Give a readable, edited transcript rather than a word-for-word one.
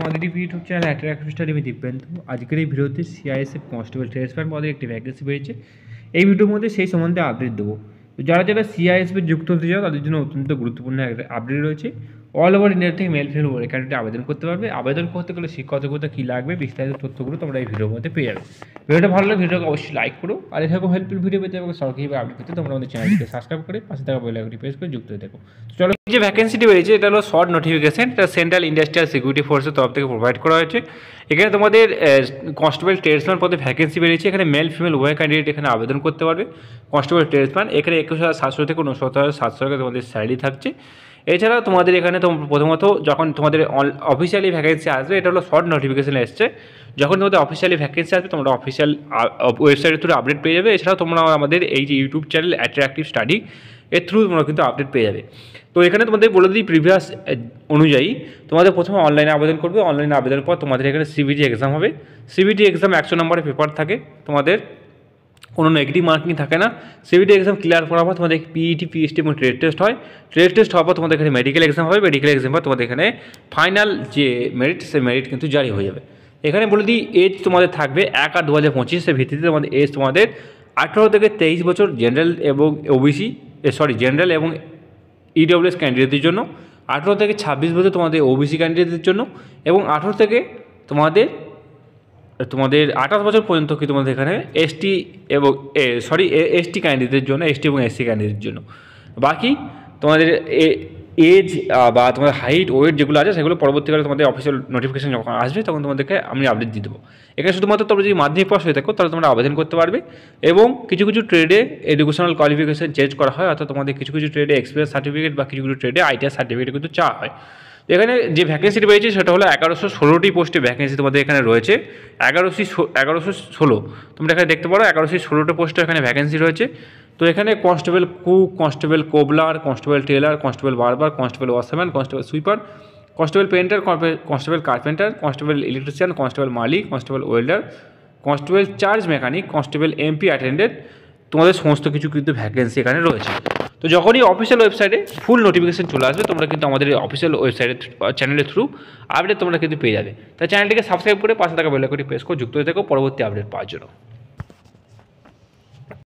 আমাদের YouTube channel attractive study with Dibyendu. আজকের এই ভিডিওতে সিআইএসএফ কনস্টেবল ট্রেডসম্যান পদের একটি ভ্যাকেন্সি বেরিয়েছে। এই ভিডিওর মধ্যে সেই সম্বন্ধে আপডেট দেবো। তো যারা সিআইএসএফে যুক্ত হতে চাও তাদের জন্য অত্যন্ত গুরুত্বপূর্ণ একটা আপডেট রয়েছে। অল ওভার ইন্ডিয়া থেকে মেল ফিমেল উভয় ক্যান্ডিডেট আবেদন করতে পারবে। আবেদন করতে গেলে শিক্ষকতা কী লাগবে বিস্তারিত তথ্যগুলো তোমরা এই ভিডিওর মধ্যে পেয়ে যাবে। ভিডিওটা ভালো লাগলে ভিডিওকে অবশ্যই লাইক করো, আর এরকম হেল্পফুল ভিডিও পেতে এবং সরকারিভাবে আপডেট পেতে তোমরা আমাদের চ্যানেলটিকে সাবস্ক্রাইব করে পাশে থাকা বেল আইকনটি প্রেস করে যুক্ত হয়ে থাকো। চলো, যে ভ্যাকেন্সিটি বেরিয়েছে এটা হলো শর্ট নোটিফিকেশন। এটা সেন্ট্রাল ইন্ডাস্ট্রিয়াল সিকিউরিটি ফোর্সের তরফ থেকে প্রোভাইড করা হয়েছে। এখানে তোমাদের কনস্টেবল ট্রেডসম্যান পদে ভ্যাকেন্সি বেরিয়েছে। এখানে মেল ফিমেল উভয় ক্যান্ডিডেট এখানে আবেদন করতে পারবে। কনস্টেবল ট্রেডসম্যান এখানে 21,700 থেকে 69,700 টাকা তোমাদের স্যালারি থাকছে। এছাড়াও তোমাদের এখানে প্রথমত যখন তোমাদের অফিসিয়ালি ভ্যাকেন্সি আসবে, এটা হলো শর্ট নোটিফিকেশান এসছে, যখন তোমাদের অফিসিয়ালি ভ্যাকেন্সি আসবে তোমরা অফিসিয়াল ওয়েবসাইটের থ্রু আপডেট পেয়ে যাবে। এছাড়াও তোমরা আমাদের এই যে ইউটিউব চ্যানেল অ্যাট্রাক্টিভ স্টাডি এর থ্রু তোমরা কিন্তু আপডেট পেয়ে যাবে। তো এখানে তোমাদের বলে দিই, প্রিভিয়াস অনুযায়ী তোমাদের প্রথমে অনলাইনে আবেদন করবে। অনলাইনে আবেদনের পর তোমাদের এখানে সিবিটি এক্সাম হবে। সিবিটি এক্সাম 100 নম্বরের পেপার থাকে, তোমাদের কোনো নেগেটিভ মার্কিং থাকে না। সিবিটি এক্সাম ক্লিয়ার করার পর তোমাদের পিইটি, পিএইচডি এবং ট্রেড টেস্ট হয়। ট্রেড টেস্ট হওয়ার পর তোমাদের এখানে মেডিকেল এক্সাম হবে। মেডিকেল এক্সাম পর তোমাদের এখানে ফাইনাল যে মেরিট, সেই মেরিট কিন্তু জারি হয়ে যাবে। এখানে বলে দিই, এজ তোমাদের থাকবে 1/8/2025 ভিত্তিতে তোমাদের এজ তোমাদের 18 থেকে 23 বছর জেনারেল এবং ওবিসি জেনারেল এবং ইডব্লিউএস ক্যান্ডিডেটদের জন্য, 18 থেকে 26 বছর তোমাদের ওবিসি ক্যান্ডিডেটদের জন্য, এবং 18 থেকে তোমাদের 28 বছর পর্যন্ত কি তোমাদের এখানে এসটি এবং এসটি ক্যান্ডিডেটদের জন্য, এসটি এবং এসসি ক্যান্ডিডেটদের জন্য। বাকি তোমাদের এজ বা তোমাদের হাইট ওয়েট যেগুলো আছে সেগুলো পরবর্তীকালে তোমাদের অফিসিয়াল নোটিফিকেশন যখন আসবে তখন তোমাদেরকে আমি আপডেট দিয়ে দেবো। এখানে শুধুমাত্র তোমরা যদি মাধ্যমিক পাস হয়ে থাকো তাহলে তোমরা আবেদন করতে পারবে। এবং কিছু কিছু ট্রেডে এডুকেশনাল কোয়ালিফিকেশন চেঞ্জ করা হয়, অর্থাৎ তোমাদের কিছু কিছু ট্রেডে এক্সপিরিয়েন্স সার্টিফিকেট বা কিছু কিছু ট্রেডে আইটিআর সার্টিফিকেট কিন্তু চাওয়া হয়। এখানে যে ভ্যাকেন্সিটি পেয়েছে সেটা হলো 1116টি পোস্টে ভ্যাকেন্সি তোমাদের এখানে রয়েছে। 1116 তোমরা এখানে দেখতে পারো, 1116টা পোস্টে এখানে ভ্যাকেন্সি রয়েছে। তো এখানে constable cook, constable cobbler, constable tailor, constable barber, constable washman, constable sweeper, constable painter, constable carpenter, constable electrician, constable মালিক, constable welder, constable charge mechanic, constable MP attendant, তোমাদের সমস্ত কিছু কিন্তু ভ্যাকেন্সি এখানে রয়েছে। তো যখনই অফিসিয়াল ওয়েবসাইটে ফুল নোটিফিকেশন চলে আসবে তোমরা কিন্তু আমাদের এই অফিসিয়াল ওয়েবসাইটের চ্যানেলের থ্রু আপডেট তোমরা কিন্তু পেয়ে যাবে। তাই চ্যানেলটিকে সাবস্ক্রাইব করে পাশে থাকা বেল আইকনটি প্রেস করে যুক্ত হয়ে থাকো পরবর্তী আপডেট পাওয়ার জন্য।